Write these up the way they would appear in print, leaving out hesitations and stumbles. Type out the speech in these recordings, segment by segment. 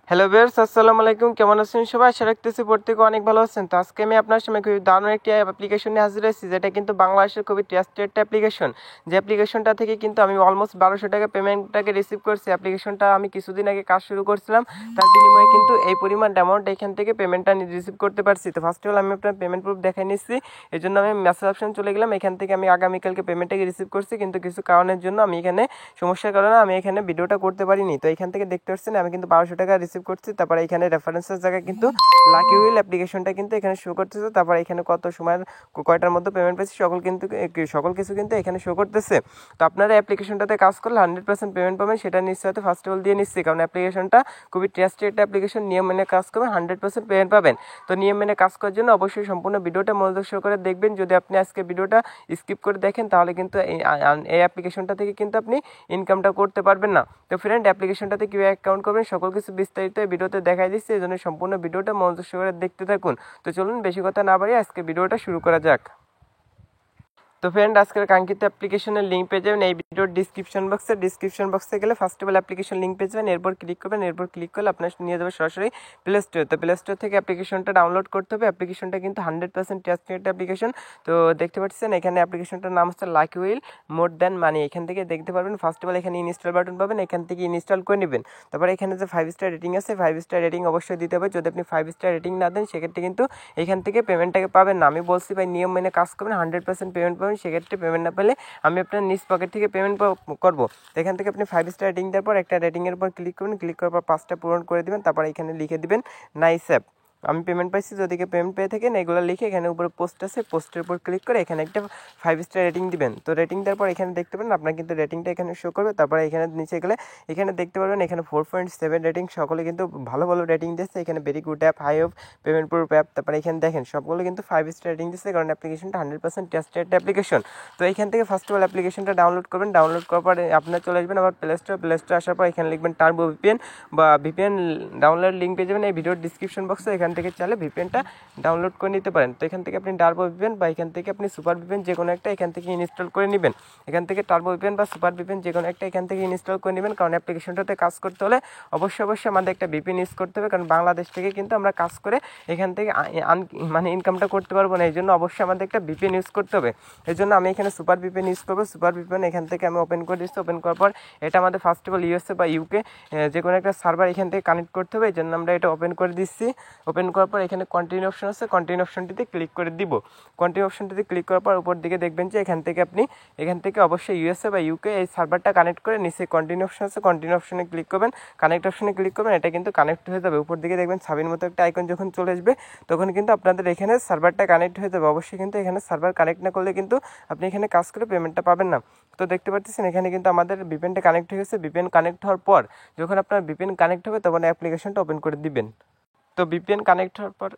Hello viewers, আসসালামু আলাইকুম। কেমন আছেন সবাই? আশা রাখতেছি প্রত্যেকে অনেক ভালো আছেন। তো আজকে আমি আপনার সামনে খুবই দারুণ একটি অ্যাপ্লিকেশন নিয়ে হাজির হয়েছি, যেটা কিন্তু বাংলাদেশের খুবই ট্রাস্টেড একটা অ্যাপ্লিকেশন। যে অ্যাপ্লিকেশনটা থেকে কিন্তু আমি অলমোস্ট 1200 টাকা পেমেন্টটাকে রিসিভ করছি। অ্যাপ্লিকেশনটা আমি কিছুদিন আগে কাজ শুরু করছিলাম, তার বিনিময়ে কিন্তু এই পরিমাণ অ্যামাউন্ট এখান থেকে পেমেন্টটা রিসিভ করতে পারছি। তো ফার্স্ট অফ অল আমি আপনার পেমেন্ট প্রুফ দেখাই নিচ্ছি। এই জন্য আমি মেসেজ অপশন চলে গেলাম। এখান থেকে আমি আগামীকালকে পেমেন্টটাকে রিসিভ করছি, কিন্তু কিছু কারণের জন্য আমি এখানে সমস্যার কারণে আমি এখানে ভিডিওটা করতে পারিনি। তো এখান থেকে দেখতে পাচ্ছেন আমি কিন্তু 1200 টাকা রিসিভ করছি। তারপরে এখানে রেফারেন্সের জায়গায় কিন্তু লাকি হুইল অ্যাপ্লিকেশনটা কিন্তু এখানে শো করতেছে। তারপর এখানে কত সময়ের কয়টার মধ্যে পেমেন্ট পেয়েছি সকল কিছু কিন্তু এখানে শো করতেছে। তো আপনারা অ্যাপ্লিকেশনটাতে কাজ করলে 100% পেমেন্ট পাবেন, সেটা নিশ্চয়তা ফার্স্ট অফ অল দিয়ে নিচ্ছি, কারণ অ্যাপ্লিকেশনটা খুবই ট্রাস্টেড একটা অ্যাপ্লিকেশন। নিয়ম মেনে কাজ করবেন, 100% পেমেন্ট পাবেন। তো নিয়ম মেনে কাজ করার জন্য অবশ্যই সম্পূর্ণ ভিডিওটা মনোযোগ সহকারে দেখবেন। যদি আপনি আজকে ভিডিওটা স্কিপ করে দেখেন, তাহলে কিন্তু এই অ্যাপ্লিকেশনটা থেকে কিন্তু আপনি ইনকামটা করতে পারবেন না। তো ফ্রেন্ড, অ্যাপ্লিকেশনটাতে কীভাবে অ্যাকাউন্ট করবেন সকল কিছু বিস্তারিত ভিডিওতে দেখাই দিচ্ছি, এই জন্য সম্পূর্ণ ভিডিওটা মনোযোগ সহকারে দেখতে থাকুন। তো চলুন বেশি কথা না বাড়িয়ে আজকে ভিডিওটা শুরু করা যাক। তো ফ্রেন্ড, আজকের কাঙ্ক্ষিত অ্যাপ্লিকেশনের লিঙ্ক পেয়ে যাবেন এই ভিডিওর ডিসক্রিপশন বক্সে গেলে first of all application link পেয়ে যাবেন। এরপর ক্লিক করবেন, এরপর ক্লিক করলে আপনার নিয়ে যাবে সরাসরি প্লে স্টোর। তো প্লে স্টোর থেকে অ্যাপ্লিকেশনটা ডাউনলোড করতে হবে। অ্যাপ্লিকেশনটা কিন্তু 100% ট্রাস্টেড অ্যাপ্লিকেশন। তো দেখতে পাচ্ছেন এখানে অ্যাপ্লিকেশনটার নাম হচ্ছে লাকি হুইল মোর দ্যান মানি। এখান থেকে দেখতে পারবেন ফার্স্ট অফ অল এখানে ইনস্টল বাটন পাবেন, এখান থেকে ইনস্টল করে নেবেন। তারপরে এখানে যে 5 স্টার রেটিং আছে, 5 স্টার রেটিং অবশ্যই দিতে হবে। যদি আপনি 5 স্টার রেটিং না দেন, সেক্ষেত্রে কিন্তু এখান থেকে পেমেন্টটাকে পাবেন না। আমি বলছি ভাই, নিয়ম মেনে কাজ করবেন, 100% পেমেন্ট পাবেন। সেক্ষেত্রে পেমেন্ট না পেলে আমি আপনার নিজ পকেট থেকে পেমেন্ট করবো। তো এখান থেকে আপনি 5 স্টার রেটিং দেওয়ার পর একটা রেটিংয়ের উপর ক্লিক করবেন, ক্লিক করার পর 5টা পূরণ করে দেবেন। তারপর এখানে লিখে দিবেন নাইস অ্যাপ। আমি পেমেন্ট পাইছি, যদি পেমেন্ট পেয়ে থাকেন এগুলো লিখে এখানে উপরে পোস্ট আছে, পোস্টের উপর ক্লিক করে এখানে একটা 5 স্টার রেটিং দিবেন। তো রেটিং দেওয়ার পর এখানে দেখতে পাবেন আপনার কিন্তু রেটিংটা এখানে শো করবে। তারপরে এখানে নিচে গেলে এখানে দেখতে পারবেন এখানে 4.7 রেটিং, সকলে কিন্তু ভালো ভালো রেটিং দিচ্ছে। এখানে very good app, high of, payment proof app. তারপরে এখানে দেখেন সবগুলো কিন্তু 5 স্টার রেটিং দিচ্ছে, কারণ অ্যাপ্লিকেশনটা 100% ট্রাস্টেড অ্যাপ্লিকেশন। তো এখান থেকে ফার্স্ট অফ অল অ্যাপ্লিকেশনটা ডাউনলোড করবেন। ডাউনলোড করার পরে আপনার চলে আসবেন আবার প্লে স্টোর আসার পর এখানে লিখবেন টার্বো ভিপিএন বা ভিপিএন ডাউনলোড লিঙ্ক পেয়ে যাবেন এই ভিডিওর ডিসক্রিপশন বক্সে। এখান থেকে চাইলে ভিপিএনটা ডাউনলোড করে নিতে পারেন। তো এখান থেকে আপনি টার্বো ভিপিএন বা এখান থেকে আপনি সুপার ভিপিএন যে কোনো একটা এখান থেকে ইনস্টল করে নেবেন। এখান থেকে টার্বো ভিপিএন বা সুপার ভিপিএন যে কোনো একটা এখান থেকে ইনস্টল করে নেবেন, কারণ অ্যাপ্লিকেশনটাতে কাজ করতে হলে অবশ্যই আমাদের একটা ভিপিএন ইউজ করতে হবে, কারণ বাংলাদেশ থেকে কিন্তু আমরা কাজ করে এখান থেকে মানে ইনকামটা করতে পারবো না। এই জন্য অবশ্যই আমাদের একটা ভিপিএন ইউজ করতে হবে। এই জন্য আমি এখানে সুপার ভিপিএন ইউজ করবো। সুপার ভিপিএন এখান থেকে আমি ওপেন করে দিচ্ছি। ওপেন করার পর এটা আমাদের ফার্স্ট অফ অল ইউএসএ বা ইউকে যে কোনো একটা সার্ভার এখান থেকে কানেক্ট করতে হবে। এই জন্য আমরা এটা ওপেন করে দিচ্ছি। ওপেন করার পর এখানে কন্টিনিউ অপশন আছে, কন্টিনিউ অপশনটিতে ক্লিক করে দিব। কন্টিনিউ অপশনটিতে ক্লিক করার পর উপর দিকে দেখবেন যে এখান থেকে অবশ্যই ইউএসএ বা ইউকে এই সার্ভারটা কানেক্ট করে নিচে কন্টিনিউ অপশন আছে, কন্টিনিউ অপশনে ক্লিক করবেন, কানেক্ট অপশনে ক্লিক করবেন। এটা কিন্তু কানেক্ট হয়ে যাবে। উপর দিকে দেখবেন ছাবির মতো একটা আইকন যখন চলে আসবে, তখন কিন্তু আপনাদের এখানে সার্ভারটা কানেক্ট হয়ে যাবে। অবশ্যই কিন্তু এখানে সার্ভার কানেক্ট না করলে কিন্তু আপনি এখানে কাজ করে পেমেন্টটা পাবেন না। তো দেখতে পাচ্ছেন এখানে কিন্তু আমাদের ভিপিএনটা কানেক্ট হয়ে গেছে। ভিপিএন কানেক্ট হওয়ার পর যখন আপনার ভিপিএন কানেক্ট হবে, তখন অ্যাপ্লিকেশনটা ওপেন করে দিবেন। তো ভিপিএন কানেক্ট হওয়ার পর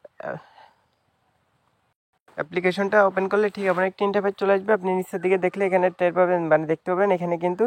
অ্যাপ্লিকেশনটা ওপেন করলে ঠিক আপনার একটি ইন্টারফেস চলে আসবে। আপনি নিচের দিকে দেখলে এখানে টের পাবেন, মানে দেখতে পাবেন এখানে কিন্তু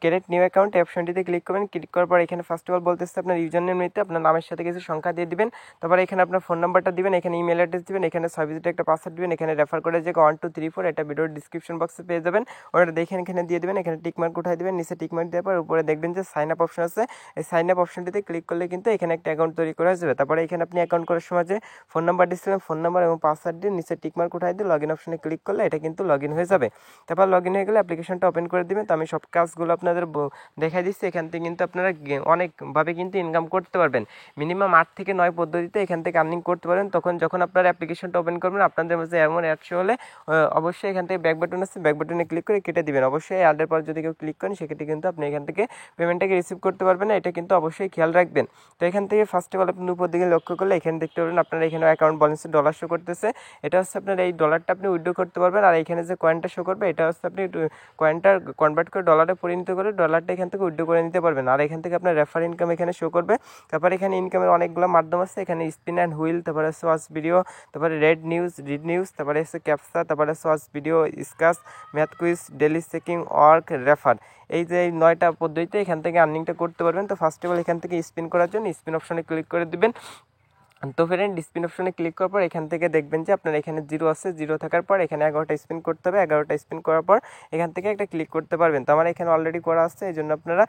ক্রিয়েট নিউ অ্যাকাউন্ট অপশনটিতে ক্লিক করবেন। ক্লিক করার পর এখানে ফার্স্ট অফ অল বলতেছে আপনার ইউজার নেম নিতে, আপনার নামের সাথে কিছু সংখ্যা দিয়ে দিবেন। তারপরে এখানে আপনার ফোন নাম্বারটা দিবেন, এখানে ইমেল অ্যাড্রেস দিবেন, এখানে 6 ডিজিটের একটা পাসওয়ার্ড দিবেন। এখানে রেফার করে যে 1 2 3 4 এটা ভিডিওর ডিসক্রিপশন বক্সে পেয়ে যাবেন, ওটা দেখে এখানে দিয়ে দিবেন। এখানে টিকমার্ক উঠাই দিবেন, নিচে টিকমার্ক দেওয়ার পর উপরে দেখবেন যে সাইন আপ অপশন আছে। এই সাইন আপ অপশনটিতে ক্লিক করলে কিন্তু এখানে একটা অ্যাকাউন্ট তৈরি করা যাবে। তারপরে এখানে আপনি অ্যাকাউন্ট করার সময় যে ফোন নাম্বার দিচ্ছিলেন, ফোন নাম্বার এবং পাসওয়ার্ড দিয়ে নিচে টিকমার্ক উঠাই দিয়ে লগইন অপশনে ক্লিক করলে এটা কিন্তু লগইন হয়ে যাবে। তারপর লগইন হয়ে গেলে অ্যাপ্লিকেশনটা ওপেন করে দিবেন। তো আমি সব কাজগুলো আপনাদের দেখাই দিচ্ছি। এখান থেকে কিন্তু আপনারা অনেকভাবে কিন্তু ইনকাম করতে পারবেন। মিনিমাম 8 থেকে 9 পদ্ধতিতে এখান থেকে আর্নিং করতে পারেন। যখন আপনারা অ্যাপ্লিকেশনটা ওপেন করবেন, আপনাদের মাঝে এমন অ্যাডশো হলে অবশ্যই এখান থেকে ব্যাক বাটন আছে, ব্যাক বাটনে ক্লিক করে কেটে দিবেন। অবশ্যই অ্যাডের পর যদি কেউ ক্লিক করেন, সেক্ষেত্রে কিন্তু আপনি এখান থেকে পেমেন্টটাকে রিসিভ করতে পারবেন না। এটা কিন্তু অবশ্যই খেয়াল রাখবেন। তো এখান থেকে ফার্স্ট অফ অল আপনি উপর দিকে লক্ষ্য করলে এখানে দেখতে পারবেন আপনার এখানে অ্যাকাউন্ট ব্যালেন্সে ডলার শো করতেছে। এটা হচ্ছে আপনার এই ডলারটা আপনি উইথড্র করতে পারবেন। আর এখানে যে কয়েনটা শো করবে, এটা হচ্ছে আপনি কয়েনটা কনভার্ট করে ডলারে পরিণত করে ডলারটা এখান থেকে উইথড্র করে নিতে পারবেন। আর এখান থেকে আপনার রেফার ইনকাম এখানে শো করবে। তারপর এখানে ইনকামের অনেকগুলো মাধ্যম আছে, এখানে স্পিন অ্যান্ড হুইল, তারপরে ওয়াচ ভিডিও, তারপরে রিড নিউজ, তারপরে হচ্ছে ক্যাপসা, তারপরে watch video, স্কাচ, math quiz, daily checking, work, refer. এই যে 9টা পদ্ধতিতে এখান থেকে আর্নিংটা করতে পারবেন। তো ফার্স্ট অফ অল এখান থেকে স্পিন করার জন্য স্পিন অপশনে ক্লিক করে দিবেন। তো ফ্রেন্ড স্পিন অপশনে ক্লিক করার পর এখান থেকে দেখবেন যে আপনার এখানে 0 আছে, 0 থাকার পর এখানে 11টা স্পিন করতে হবে। 11টা স্পিন করার পর এখান থেকে একটা ক্লিক করতে পারবেন। তো আমার এখানে অলরেডি করা আছে, এই জন্য আপনারা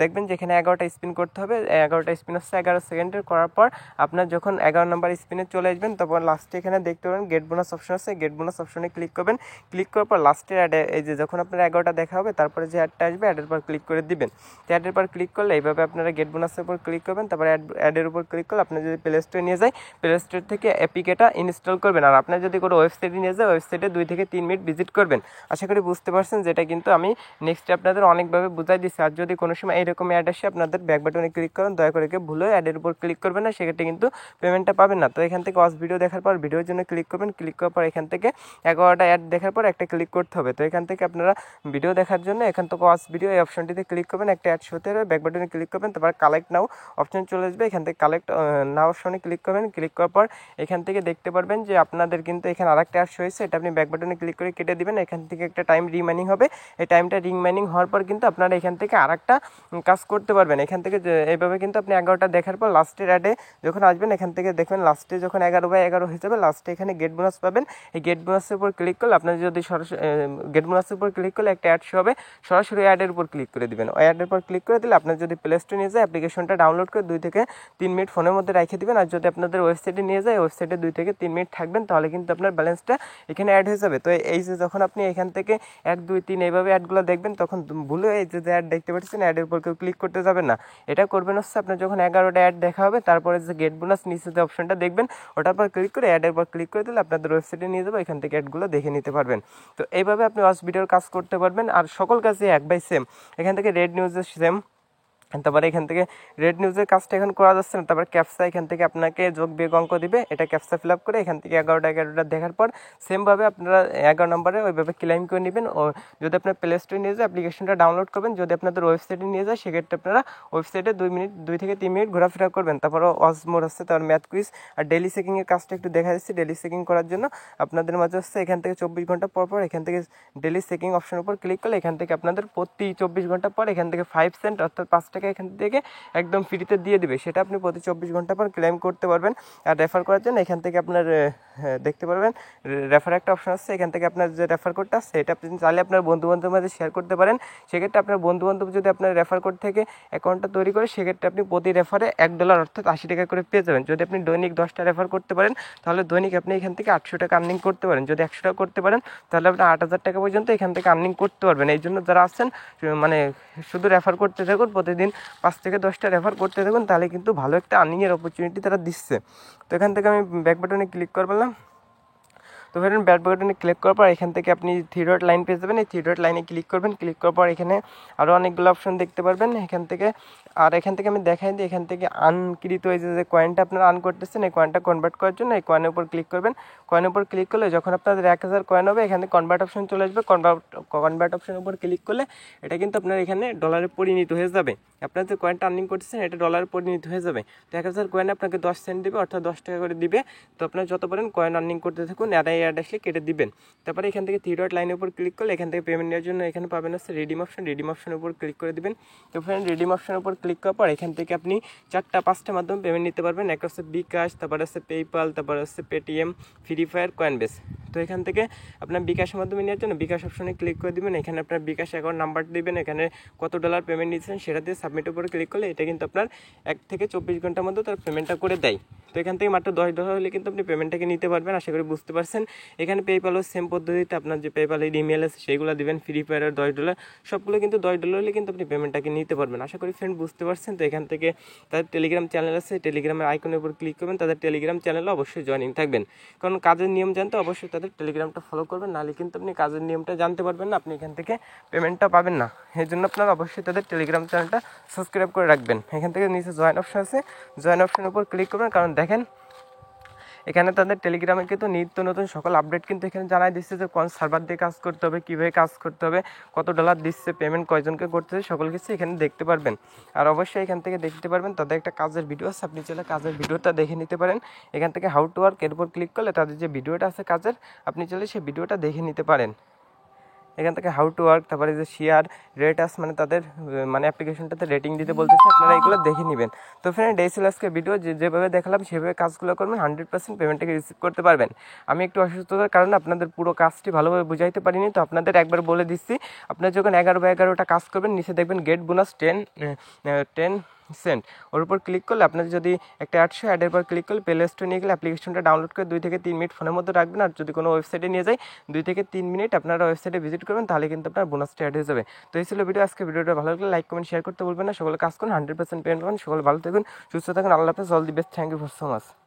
দেখবেন যে এখানে 11টা স্পিন করতে হবে। 11টা স্পিন হচ্ছে 11 সেকেন্ডের। করার পর আপনার যখন 11 নম্বর স্পিনে চলে আসবেন তখন লাস্টে এখানে দেখতে পাবেন গেট বোনাস অপশন আছে, গেট বোনাস অপশনে ক্লিক করবেন। ক্লিক করার পর লাস্টের অ্যাডে এই যে যখন আপনার 11টা দেখা হবে তারপরে যে অ্যাডটা আসবে অ্যাডের পর ক্লিক করে দিবেন। তো অ্যাডের পর ক্লিক করলে এইভাবে আপনারা গেট বোনাসের উপর ক্লিক করবেন। তারপরে অ্যাডের উপর ক্লিক করলে আপনার যদি প্লে স্টোরে নিয়ে যায়, প্লে স্টোর থেকে অ্যাপিকেটা ইনস্টল করবেন। আর আপনার যদি কোনো ওয়েবসাইটে নিয়ে যায়, ওয়েবসাইটে 2 থেকে 3 মিনিট ভিজিট করবেন। আশা করি বুঝতে পারছেন, যেটা কিন্তু আমি নেক্সটে আপনাদের অনেকভাবে বুঝাই দিচ্ছি। আর যদি কোনো সময় এইরকম অ্যাড আসে আপনাদের ব্যাক বাটনে ক্লিক করেন, দয়া করে ভুলে অ্যাডের উপর ক্লিক করবেন না, সেক্ষেত্রে কিন্তু পেমেন্টটা পাবেন না। তো এখান থেকে ওয়াচ ভিডিও দেখার পর ভিডিওর জন্য ক্লিক করবেন। ক্লিক করার পর এখান থেকে 11টা অ্যাড দেখার পর একটা ক্লিক করতে হবে। তো এখান থেকে আপনারা ভিডিও দেখার জন্য এখান থেকে ওয়াচ ভিডিও এই অপশনটিতে ক্লিক করবেন, একটা অ্যাড শোতে হবে, ব্যাক বাটনে ক্লিক করবেন, তারপর কালেক্ট নাও অপশন চলে আসবে। এখান থেকে কালেক্ট নাও অপশনে ক্লিক করবেন। ক্লিক করার পর এখান থেকে দেখতে পারবেন যে আপনাদের কিন্তু এখানে আরেকটা অ্যাড হয়েছে, এটা আপনি ব্যাক বাটনে ক্লিক করে কেটে দিবেন। এখান থেকে একটা টাইম রিমাইনিং হবে, এই টাইমটা রিমাইনিং হওয়ার পর কিন্তু আপনারা এখান থেকে আরেকটা কাজ করতে পারবেন। এখান থেকে এইভাবে কিন্তু আপনি 11টা দেখার পর লাস্টের অ্যাডে যখন আসবেন এখান থেকে দেখবেন লাস্টে যখন 11/11 হয়ে যাবে, লাস্টে এখানে গেট বোনাস পাবেন। এই গেট বোনাসের উপর ক্লিক করলে আপনার যদি সরাসরি গেট বোনাসের উপর ক্লিক করলে একটা অ্যাড শো হবে, সরাসরি অ্যাডের উপর ক্লিক করে দিবেন। ওই অ্যাডের উপর ক্লিক করে দিলে আপনার যদি প্লে স্টোরে নিয়ে যায় অ্যাপ্লিকেশনটা ডাউনলোড করে 2 থেকে 3 মিনিট ফোনের মধ্যে রেখে দিবেন। আর যদি আপনাদের ওয়েবসাইটে নিয়ে যায়, ওয়েবসাইটে 2 থেকে 3 মিনিট থাকবেন, তাহলে কিন্তু আপনার ব্যালেন্সটা এখানে অ্যাড হয়ে যাবে। তো এই যে যখন আপনি এখান থেকে 1 2 3 এইভাবে অ্যাডগুলো দেখবেন, তখন ভুলে এই যে অ্যাড দেখতে পাচ্ছেন অ্যাডের উপর কেউ ক্লিক করতে যাবেন না। এটা করবেন হচ্ছে আপনার যখন 11টা অ্যাড দেখা হবে, তারপরে যে গেট বোনাস নিচে যে অপশনটা দেখবেন ওটার পর ক্লিক করে অ্যাডের পর ক্লিক করে দিলে আপনাদের ওয়েবসাইটে নিয়ে যাবে, এখান থেকে অ্যাডগুলো দেখে নিতে পারবেন। তো এইভাবে আপনি ওয়াচ ভিডিওর কাজ করতে পারবেন। আর সকল কাজে এক বাই সেম, এখান থেকে রেড নিউজের সেম। তারপরে এখান থেকে রেড নিউজের কাজটা এখন করা যাচ্ছে না। তারপর ক্যাপসা এখান থেকে আপনাকে যোগ বিয়োগ অঙ্ক দিবে, এটা ক্যাপসা ফিল আপ করে এখান থেকে 11টা দেখার পর সেমভাবে আপনারা 11 নম্বরে ওইভাবে ক্লেম করে নেবেন। ও যদি আপনার প্লে স্টোরে নিয়ে যায় অ্যাপ্লিকেশনটা ডাউনলোড করবেন, যদি আপনাদের ওয়েবসাইটে নিয়ে যায় সেক্ষেত্রে আপনারা ওয়েবসাইটে 2 থেকে 3 মিনিট ঘোরাফেরা করবেন। তারপর ওয়াচ মোড আছে, তারপর ম্যাথ কুইজ আর ডেলি চেকিংয়ের কাজটা একটু দেখা যাচ্ছে। ডেলি চেকিং করার জন্য আপনাদের মাঝে হচ্ছে এখান থেকে 24 ঘন্টা পর পর এখান থেকে ডেলি চেকিং অপশনের উপর ক্লিক করলে এখান থেকে আপনাদের প্রতি 24 ঘন্টা পর এখান থেকে 5 সেন্ট অর্থাৎ 5 টাকা এখান থেকে একদম ফ্রিতে দিয়ে দিবে, সেটা আপনি প্রতি 24 ঘন্টা পর ক্লেম করতে পারবেন। আর রেফার করার জন্য এখান থেকে আপনার দেখতে পারবেন রেফার একটা অপশন আছে, এখান থেকে আপনার যে রেফার কোডটা আছে এটা আপনি চাইলে আপনার বন্ধুবান্ধবের মাঝে শেয়ার করতে পারেন। সেক্ষেত্রে আপনার বন্ধুবান্ধব যদি আপনার রেফার কোড থেকে অ্যাকাউন্টটা তৈরি করে, সেক্ষেত্রে আপনি প্রতি রেফারে $1 অর্থাৎ 80 টাকা করে পেয়ে যাবেন। যদি আপনি দৈনিক 10টা রেফার করতে পারেন, তাহলে দৈনিক আপনি এখান থেকে 800 টাকা আর্নিং করতে পারেন। যদি 100 টাকা করতে পারেন, তাহলে আপনি 8,000 টাকা পর্যন্ত এখান থেকে আর্নিং করতে পারবেন। এই জন্য যারা আছেন মানে শুধু রেফার করতে থাকুন, প্রতিদিন 5 থেকে 10টা রেফার করতে থাকুন, তাহলে কিন্তু ভালো একটা আর্নিংয়ের অপরচুনিটি তারা দিচ্ছে। তো এখান থেকে আমি ব্যাক বাটনে ক্লিক করলাম। তো ফ্রেন্ড ব্যাক বাটনে ক্লিক করার পর এখান থেকে আপনি 3 ডট লাইন পেয়ে যাবেন। এই 3 ডট লাইনে ক্লিক করবেন। ক্লিক করার পর এখানে আরও অনেকগুলো অপশন দেখতে পারবেন এখান থেকে। আর এখান থেকে আমি দেখাই দিই, এখান থেকে আনকৃত এই যে কয়েনটা আপনারা আর্ন করতেছেন, এই কয়েনটা কনভার্ট করার জন্য এই কয়েনের উপর ক্লিক করবেন। কয়েনের উপর ক্লিক করলে যখন আপনাদের 1000 কয়েন হবে, এখানে কনভার্ট অপশন চলে আসবে। কনভার্ট অপশনের উপর ক্লিক করলে এটা কিন্তু আপনার এখানে ডলারে পরিণত হয়ে যাবে। আপনার যে কয়েনটা আর্নিং করতেছেন এটা ডলারে পরিণত হয়ে যাবে। তো 1000 কয়েনে আপনাকে 10 সেন্ট দেবে, অর্থাৎ 10 টাকা করে দিবে। তো আপনার যত পারেন কয়েন আর্নিং করতে থাকুন, অ্যাড আসলে কেটে দিবেন। তারপরে এখান থেকে 3 ডট লাইনের উপর ক্লিক করলে এখান থেকে পেমেন্ট নেওয়ার জন্য এখানে পাবেন হচ্ছে রিডিম অপশন। রিডিম অপশনের উপর ক্লিক করে দিবেন। তো ফ্রেন্ড রিডিম অপশনের উপর ক্লিক করার পর এখান থেকে আপনি 4-5টা মাধ্যমে পেমেন্ট নিতে পারবেন। একটা হচ্ছে বিকাশ, তারপর হচ্ছে পেইপাল, তারপর হচ্ছে পেটিএম, ফ্রি ফায়ার, কয়েনবেস। তো এখান থেকে আপনার বিকাশের মাধ্যমে নেওয়ার জন্য বিকাশ অপশনে ক্লিক করে দিবেন। এখানে আপনার বিকাশ অ্যাকাউন্ট নাম্বার দিবেন, এখানে কত ডলার পেমেন্ট নিচ্ছেন সেটা দিয়ে সাবমিটের উপরে ক্লিক করলে এটা কিন্তু আপনার 1 থেকে 24 ঘন্টার মধ্যে তার পেমেন্টটা করে দেয়। তো এখান থেকে মাত্র $10 হলে কিন্তু আপনি পেমেন্টটাকে নিতে পারবেন। আশা করি বুঝতে পারছেন। এখানে পেইপালও সেম পদ্ধতিতে আপনার যে পেইপালের ইমেল আছে সেইগুলো দিবেন। ফ্রি ফায়ারের $10 সবগুলো কিন্তু $10 হলে কিন্তু আপনি পেমেন্টটাকে নিতে পারবেন। আশা করি ফ্রেন্ড বুঝতে পারছেন। তো এখান থেকে তাদের টেলিগ্রাম চ্যানেল আছে, টেলিগ্রামের আইকনের উপর ক্লিক করবেন, তাদের টেলিগ্রাম চ্যানেলে অবশ্যই জয়েনিং থাকবেন। কারণ কাজের নিয়ম জানতে অবশ্যই তাদের টেলিগ্রামটা ফলো করবেন, নাহলে কিন্তু আপনি কাজের নিয়মটা জানতে পারবেন না, আপনি এখান থেকে পেমেন্টটা পাবেন না। এই জন্য আপনারা অবশ্যই তাদের টেলিগ্রাম চ্যানেলটা সাবস্ক্রাইব করে রাখবেন। এখান থেকে নিচে জয়েন অপশন আছে, জয়েন অপশনের উপর ক্লিক করবেন। কারণ দেখেন এখানে তাদের টেলিগ্রামে কিন্তু নিত্য নতুন সকল আপডেট কিন্তু এখানে জানাই দিচ্ছে যে কোন সার্ভার দিয়ে কাজ করতে হবে, কীভাবে কাজ করতে হবে, কত ডলার দিচ্ছে, পেমেন্ট কয়জনকে করতেছে, সকল কিছু এখানে দেখতে পারবেন। আর অবশ্যই এখান থেকে দেখতে পারবেন তাদের একটা কাজের ভিডিও আছে, আপনি চাইলে কাজের ভিডিওটা দেখে নিতে পারেন। এখান থেকে হাউ টু ওয়ার্ক এর উপর ক্লিক করলে তাদের যে ভিডিওটা আছে কাজের, আপনি চাইলে সেই ভিডিওটা দেখে নিতে পারেন। এখান থেকে হাউ টু ওয়ার্ক, তারপরে যে শেয়ার রেট আস, মানে তাদের মানে অ্যাপ্লিকেশনটাতে রেটিং দিতে বলতেছে, আপনারা এগুলো দেখে নেবেন। তো ফ্রেন্ড এই ছিল আজকে ভিডিও, যেভাবে দেখালাম সেভাবে কাজগুলো করবেন, 100% পেমেন্টটাকে রিসিভ করতে পারবেন। আমি একটু অসুস্থতার কারণে আপনাদের পুরো কাজটি ভালোভাবে বুঝাইতে পারিনি, তো আপনাদের একবার বলে দিচ্ছি। আপনারা যখন 11/11টা কাজ করবেন, নিচে দেখবেন গেট বোনাস 10 সেন্ট, ওর উপর ক্লিক করলে আপনাদের যদি একটা অ্যাডের পর ক্লিক করলে প্লে স্টোরে নিয়ে গেলে অ্যাপ্লিকেশনটা ডাউনলোড করে 2 থেকে 3 মিনিট ফোনের মধ্যে রাখবেন। আর যদি কোনো ওয়েবসাইটে নিয়ে যায় 2 থেকে 3 মিনিট আপনারা ওয়েবসাইটে ভিজিট করবেন, তাহলে কিন্তু আপনার বোনাসটা অ্যাড হয়ে যাবে। তো এই ছিল ভিডিও। আজকে ভিডিওটা ভালো লাগলে লাইক কমেন্ট শেয়ার করতে বলবেন না। সকলে কাজ করুন, 100% পেমেন্ট পাবেন। সকলে ভালো থাকুন, সুস্থ থাকুন। আল্লাহ হাফেজ। All the best. Thank you for so much.